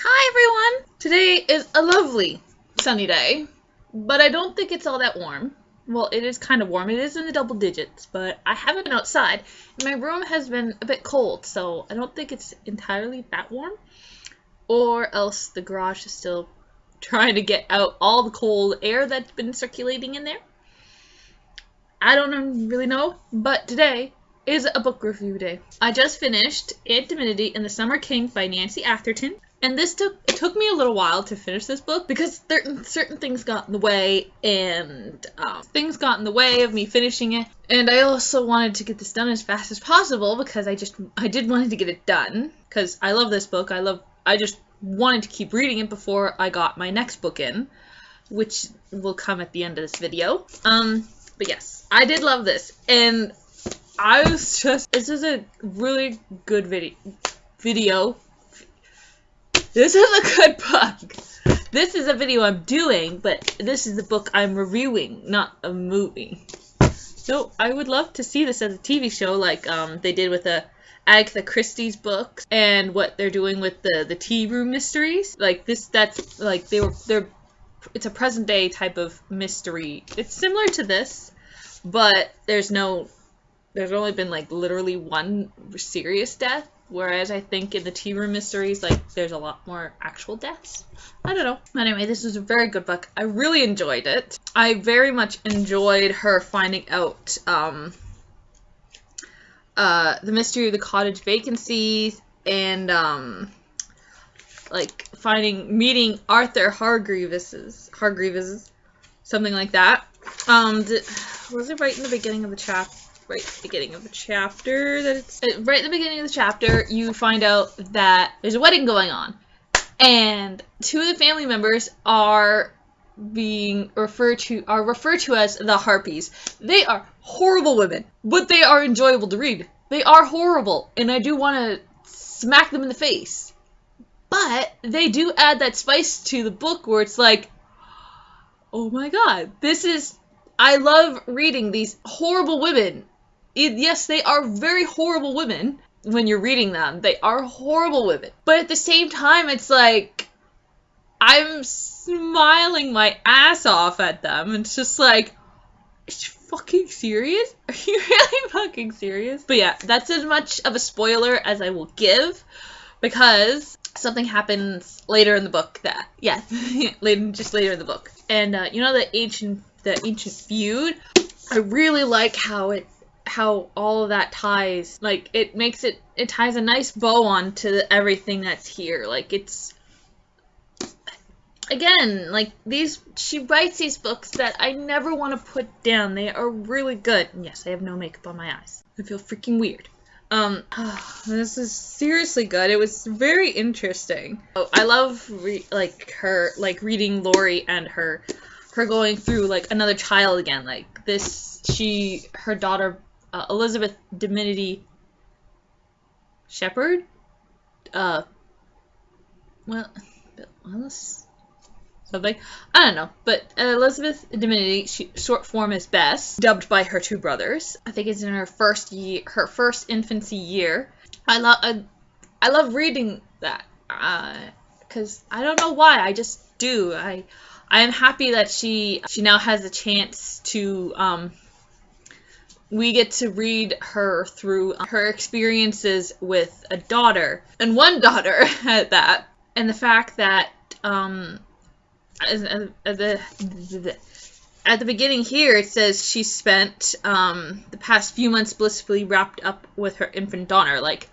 Hi everyone! Today is a lovely sunny day, but I don't think it's all that warm. Well, it is kind of warm. It is in the double digits, but I haven't been outside. My room has been a bit cold, so I don't think it's entirely that warm. Or else the garage is still trying to get out all the cold air that's been circulating in there. I don't really know, but today is a book review day. I just finished Dimity and the Summer King by Nancy Atherton. And it took me a little while to finish this book because certain things got in the way, and things got in the way of me finishing it. And I also wanted to get this done as fast as possible because I did want to get it done because I love this book. I just wanted to keep reading it before I got my next book in, which will come at the end of this video. But yes, I did love this, and this is a really good video. This is a good book. This is a video I'm doing, but this is the book I'm reviewing, not a movie. So I would love to see this as a TV show, like they did with Agatha Christie's books, and what they're doing with the tea room mysteries. Like this, that's like it's a present day type of mystery. It's similar to this, but there's only been like literally one serious death. Whereas I think in the tea room mysteries, like, there's a lot more actual deaths. I don't know. Anyway, this was a very good book. I really enjoyed it. I very much enjoyed her finding out the mystery of the cottage vacancies and like meeting Arthur Hargreaves, something like that. Was it right in the beginning of the chapter? Right at the beginning of the chapter right at the beginning of the chapter, you find out that there's a wedding going on, and two of the family members are being referred to as the Harpies. They are horrible women, but they are enjoyable to read. They are horrible, and I do want to smack them in the face. But they do add that spice to the book where it's like, oh my god, I love reading these horrible women. Yes, they are very horrible women when you're reading them. They are horrible women. But at the same time, it's like, I'm smiling my ass off at them. And it's just like, are you fucking serious? Are you really fucking serious? But yeah, that's as much of a spoiler as I will give, because something happens later in the book just later in the book. And you know the ancient feud? I really like how all of that ties, like, it ties a nice bow onto everything that's here. Like, it's, again, like, she writes these books that I never want to put down. They are really good. And yes, I have no makeup on my eyes. I feel freaking weird. This is seriously good. It was very interesting. I love reading Lori and her going through, like, another child again. Like, her daughter, Elizabeth Dimity Shepherd, something, I don't know, but Elizabeth Dimity, short form is Bess, dubbed by her two brothers. I think it's in her first infancy year. I love reading that, because I don't know why, I just do. I am happy that she now has a chance to, we get to read her through her experiences with a daughter, and one daughter at that, and the fact that, at the beginning here, it says she spent, the past few months blissfully wrapped up with her infant daughter. Like,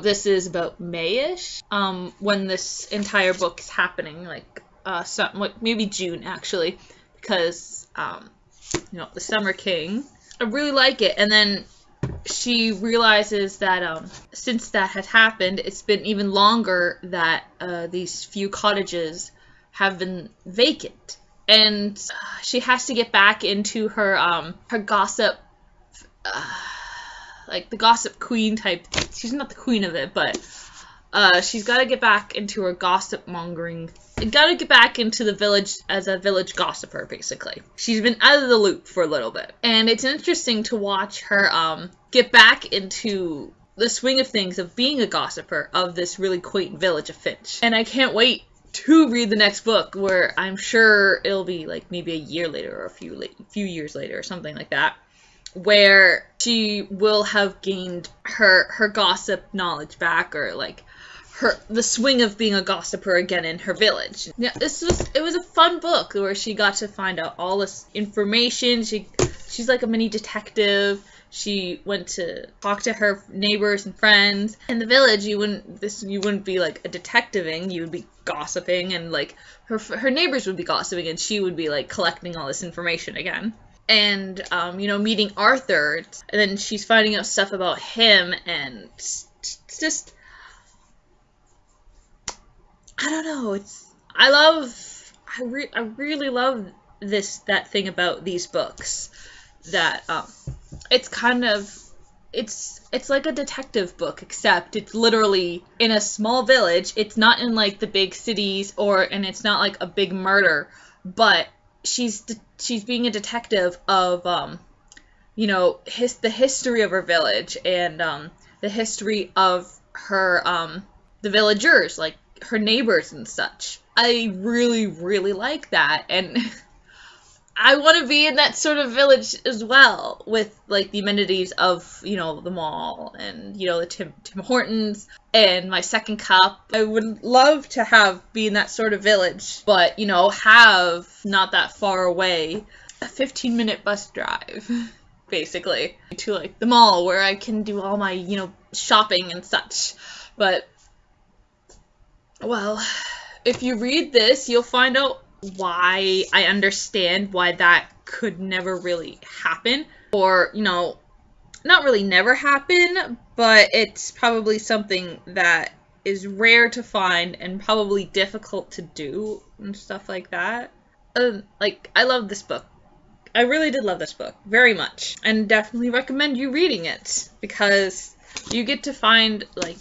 this is about May-ish, when this entire book is happening, like, maybe June, actually, because, the Summer King. I really like it. And then she realizes that since that had happened, it's been even longer that these few cottages have been vacant. And she has to get back into her gossip, like the gossip queen type. She's not the queen of it, but she's got to get back into her gossip mongering. Got to get back into the village as a village gossiper, basically. She's been out of the loop for a little bit. And it's interesting to watch her get back into the swing of things of being a gossiper of this really quaint village of Finch. And I can't wait to read the next book, where I'm sure it'll be like maybe a year later or a few years later or something like that, where she will have gained her gossip knowledge back, or like the swing of being a gossiper again in her village. Yeah, it was a fun book where she got to find out all this information. She's like a mini detective. She went to talk to her neighbors and friends. In the village, you wouldn't be like a detectiving, you would be gossiping, and like her neighbors would be gossiping, and she would be like collecting all this information again. And meeting Arthur, and then she's finding out stuff about him, and it's just, I don't know. I really love that thing about these books, that it's kind of, it's like a detective book, except it's literally in a small village. It's not in like the big cities, and it's not like a big murder, but she's being a detective of the history of her village, and the history of her the villagers, like her neighbors and such. I really, really like that, and I want to be in that sort of village as well, with like the amenities of the mall, and the Tim Hortons and my second cup. I would love to be in that sort of village, but have not that far away, a 15-minute bus drive basically to like the mall, where I can do all my shopping and such. But well, if you read this, you'll find out why I understand why that could never really happen, or not really never happen, but it's probably something that is rare to find and probably difficult to do and stuff like that. I love this book. I really did love this book very much, and definitely recommend you reading it, because you get to find, like,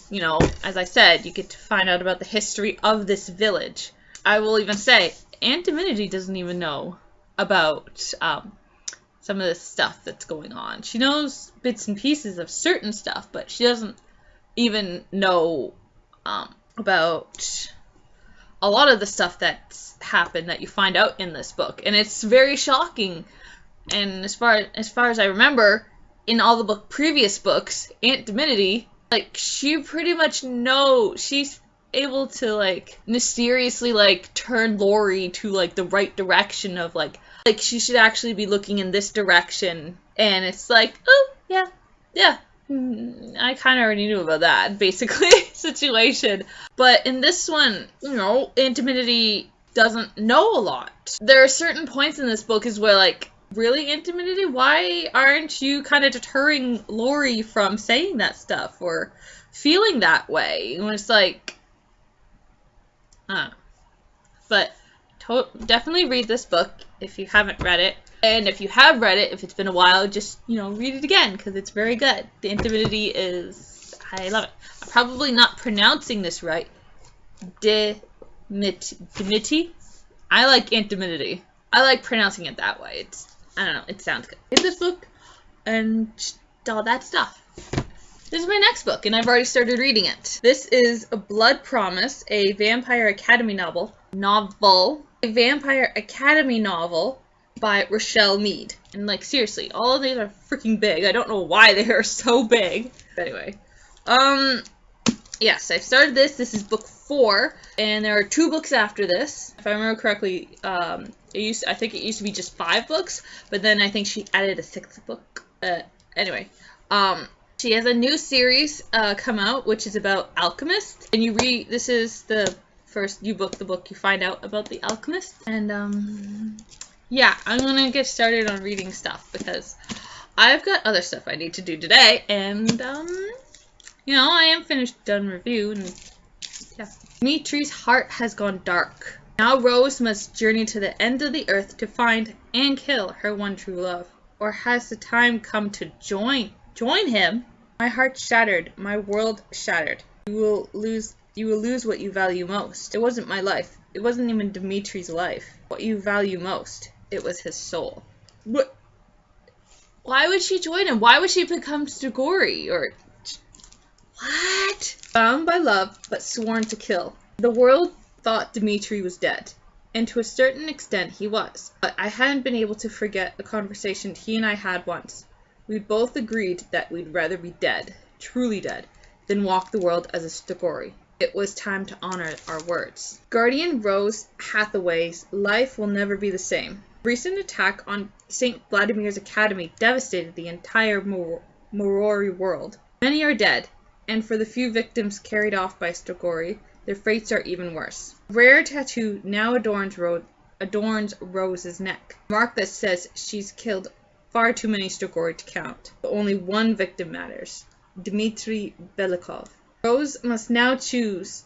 as I said, you get to find out about the history of this village. I will even say, Aunt Dimity doesn't even know about some of the stuff that's going on. She knows bits and pieces of certain stuff, but she doesn't even know about a lot of the stuff that's happened that you find out in this book. And it's very shocking. And as far as I remember, in all the previous books, Aunt Dimity, like, she pretty much knows, she's able to like mysteriously like turn Lori to like the right direction of like she should actually be looking in this direction, and it's like, oh yeah, I kind of already knew about that basically situation. But in this one, Aunt Dimity doesn't know a lot. There are certain points in this book is where like, really, Aunt Dimity, why aren't you kind of deterring Lori from saying that stuff or feeling that way? When it's like, but definitely read this book if you haven't read it. And if you have read it, if it's been a while, just, read it again, because it's very good. The Aunt Dimity I love it. I'm probably not pronouncing this right. Dimity? I like Aunt Dimity. I like pronouncing it that way. I don't know, it sounds good. Read this book, and all that stuff. This is my next book, and I've already started reading it. This is A Blood Promise, a Vampire Academy novel. A Vampire Academy novel by Richelle Mead. And like, seriously, all of these are freaking big. I don't know why they are so big. Anyway, yes, I've started this. This is book 4, and there are 2 books after this. If I remember correctly, I think it used to be just 5 books, but then I think she added a 6th book. Anyway, she has a new series come out, which is about alchemists, and this is the first the book you find out about the alchemist. And yeah, I'm gonna get started on reading stuff, because I've got other stuff I need to do today, and I am done review, and yeah. Dimity's heart has gone dark. Now Rose must journey to the end of the earth to find and kill her one true love. Or has the time come to join him? My heart shattered, my world shattered. You will lose what you value most. It wasn't my life. It wasn't even Dimity's life. What you value most, it was his soul. What? Why would she join him? Why would she become Strigoi? Or What? Bound by love, but sworn to kill. The world thought Dimity was dead, and to a certain extent he was. But I hadn't been able to forget a conversation he and I had once. We'd both agreed that we'd rather be dead, truly dead, than walk the world as a Stogori. It was time to honor our words. Guardian Rose Hathaway's life will never be the same. The recent attack on St. Vladimir's Academy devastated the entire Morori world. Many are dead, and for the few victims carried off by Stogori, their fates are even worse. A rare tattoo now adorns Rose's neck, a mark that says she's killed far too many Stogori to count. But only one victim matters, Dmitry Belikov. Rose must now choose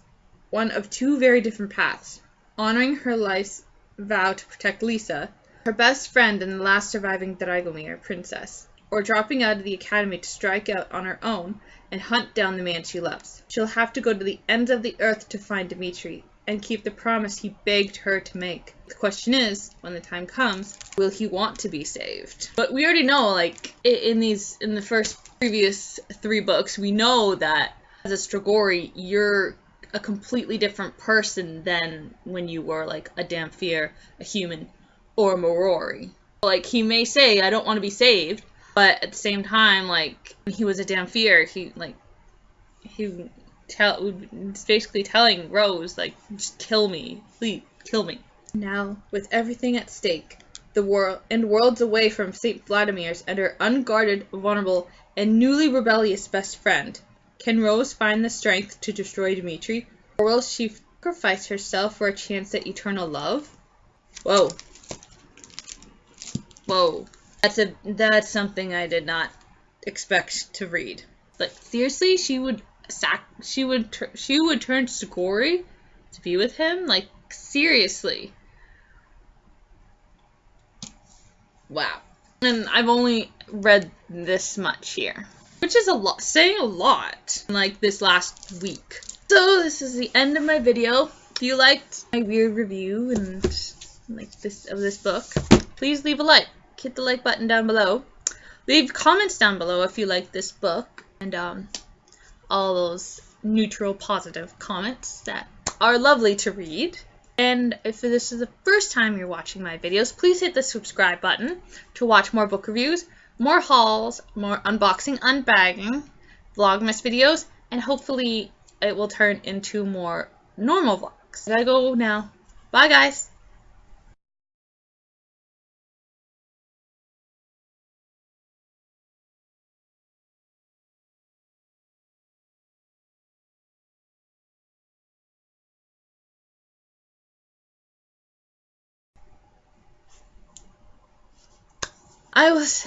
one of two very different paths, honoring her life's vow to protect Lisa, her best friend and the last surviving Dragomir princess, or dropping out of the academy to strike out on her own and hunt down the man she loves. She'll have to go to the ends of the earth to find Dimity and keep the promise he begged her to make. The question is, when the time comes, will he want to be saved? But we already know, like, in the previous 3 books, we know that as a Strigoi, you're a completely different person than when you were, like, a Damphir, a human, or a Morori. Like, he may say, I don't want to be saved, but at the same time, like, when he was a Damphir, was basically telling Rose, like, just kill me, please, kill me. Now, with everything at stake, worlds away from St. Vladimir's and her unguarded, vulnerable, and newly rebellious best friend, can Rose find the strength to destroy Dimity, or will she sacrifice herself for a chance at eternal love? Whoa. Whoa. That's something I did not expect to read. Like, seriously, she would turn Stogori to be with him? Like, seriously. Wow. And I've only read this much here, which is a lot, saying a lot, like, this last week. So this is the end of my video. If you liked my weird review and like this book, please leave a like. Hit the like button down below. Leave comments down below if you like this book, and all those neutral positive comments that are lovely to read. And if this is the first time you're watching my videos, please hit the subscribe button to watch more book reviews, more hauls, more unboxing, unbagging, vlogmas videos, and hopefully it will turn into more normal vlogs. I gotta go now. Bye, guys! I was...